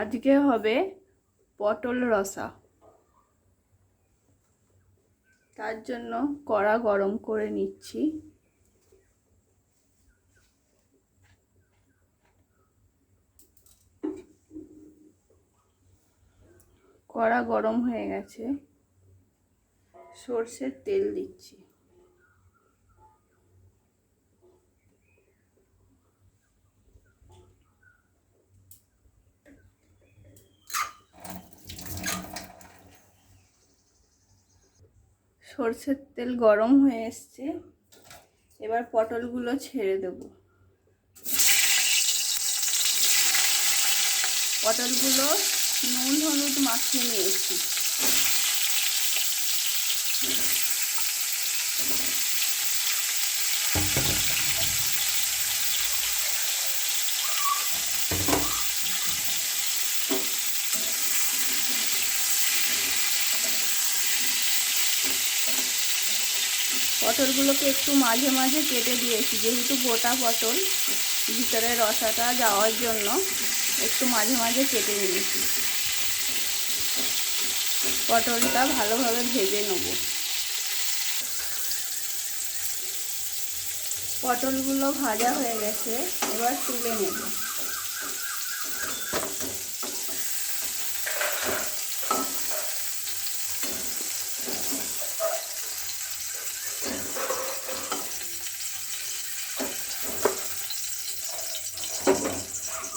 আজকে হবে পটল রসা। তার জন্য কড়া গরম করে নিচ্ছি। কড়া গরম হয়ে গেছে, সর্ষের তেল দিচ্ছি। সর্ষের তেল গরম হয়ে এসছে, এবার পটলগুলো ছেড়ে দেব। পটলগুলো নুন হলুদ মাখিয়ে নিয়েছি। পটলগুলোকে একটু মাঝে মাঝে কেটে দিয়েছি, যেহেতু গোটা পটল ভিতরে রসাটা যাওয়ার জন্য একটু মাঝে মাঝে কেটে নিয়েছি। পটলটা ভালোভাবে ভেজে নেব। পটলগুলো ভাজা হয়ে গেছে, এবার তুলে নেব।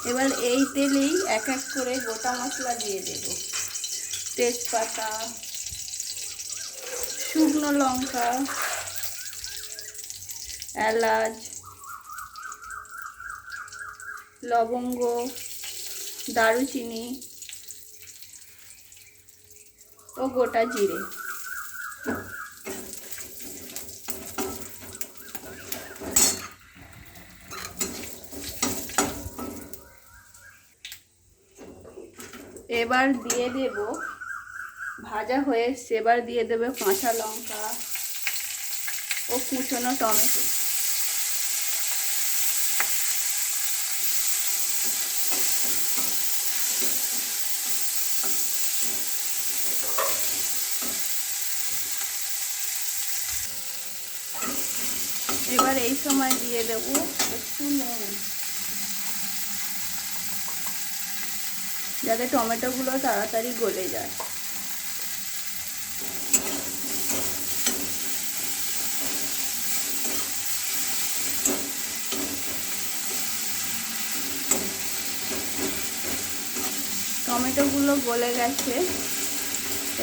এবার এই তেলেই এক এক করে গোটা মশলা দিয়ে দেব। তেজপাতা, শুকনো লঙ্কা, এলাচ, লবঙ্গ, দারুচিনি ও গোটা জিরে। এবার দিয়ে দেব, ভাজা হয়ে এসছে, এবার দিয়ে দেবে কাঁচা লঙ্কা ও কুচনো টমেটো। এবার এই সময় দিয়ে দেব একটু নুন, যাতে টমেটোগুলো তাড়াতাড়ি গলে যায়। টমেটোগুলো গলে গেছে,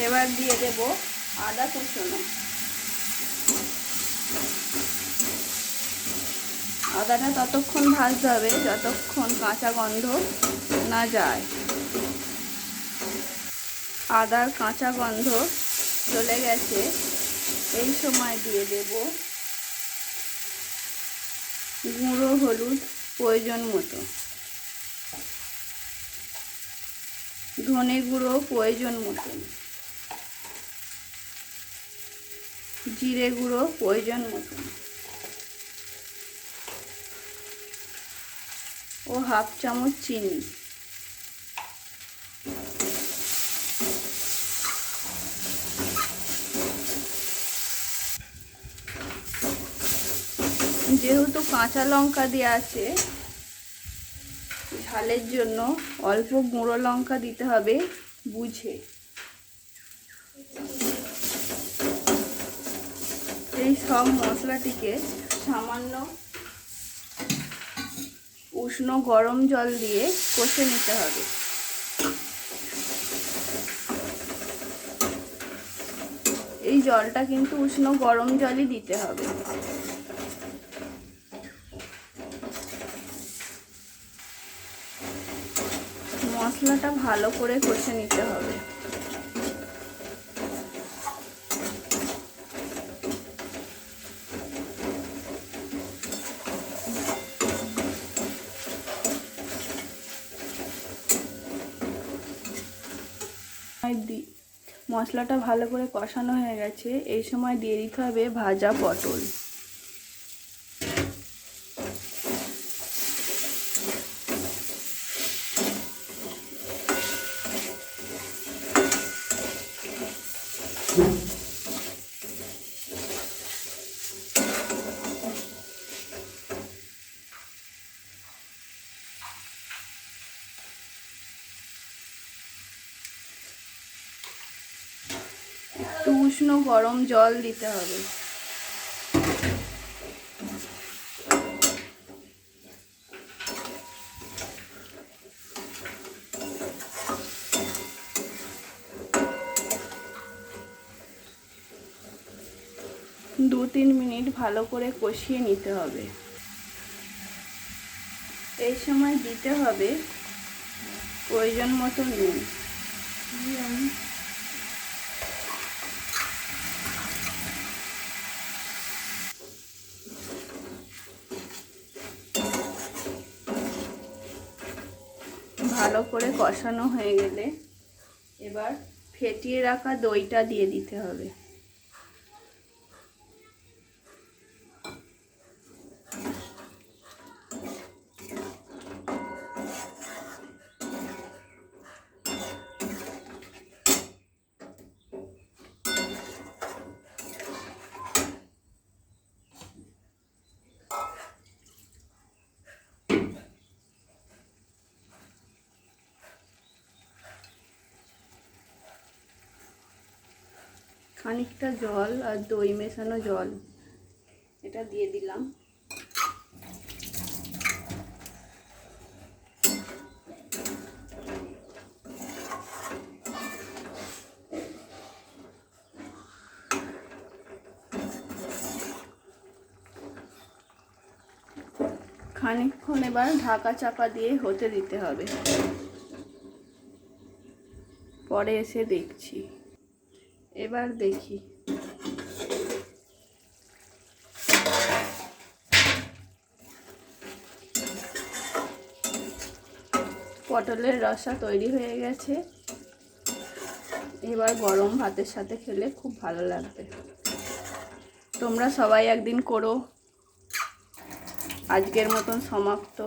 এবার দিয়ে দেব আদা কুচনো। আদাটা ততক্ষণ ভাজতে হবে যতক্ষণ কাঁচা গন্ধ না যায়। আদার কাঁচা গন্ধ চলে গেছে, এই সময় দিয়ে দেব গুঁড়ো হলুদ প্রয়োজন মতো, ধনে গুঁড়ো প্রয়োজন মতো, জিরে গুঁড়ো প্রয়োজন মতো ও হাফ চামচ চিনি। যেহেতু কাঁচা লঙ্কা দেওয়া আছে, ঝালের জন্য অল্প গুঁড়ো লঙ্কা দিতে হবে বুঝে। এই সব মশলাটিকে সামান্য উষ্ণ গরম জল দিয়ে কষে নিতে হবে। এই জলটা কিন্তু উষ্ণ গরম জলই দিতে হবে। মশলাটা ভালো করে কষে নিতে হবে। মশলাটা ভালো করে কষানো হয়ে গেছে, এই সময় দিয়ে দিতে হবে ভাজা পটল। একটু উষ্ণ গরম জল দিতে হবে। দু 3 মিনিট ভালো করে কষিয়ে নিতে হবে। এই সময় দিতে হবে প্রয়োজন মতো নুন। ভালো করে কষানো হয়ে গেলে এবার ফেটিয়ে রাখা দইটা দিয়ে দিতে হবে। খানিকটা জল আর দই মেশানো জল এটা দিয়ে দিলাম। খানিকক্ষণ এবার ঢাকা চাপা দিয়ে হতে দিতে হবে। পরে এসে দেখছি। এবার দেখি পটলের রসা তৈরি হয়ে গেছে। এবার গরম ভাতের সাথে খেলে খুব ভালো লাগবে। তোমরা সবাই একদিন করো। আজকের মতন সমাপ্ত।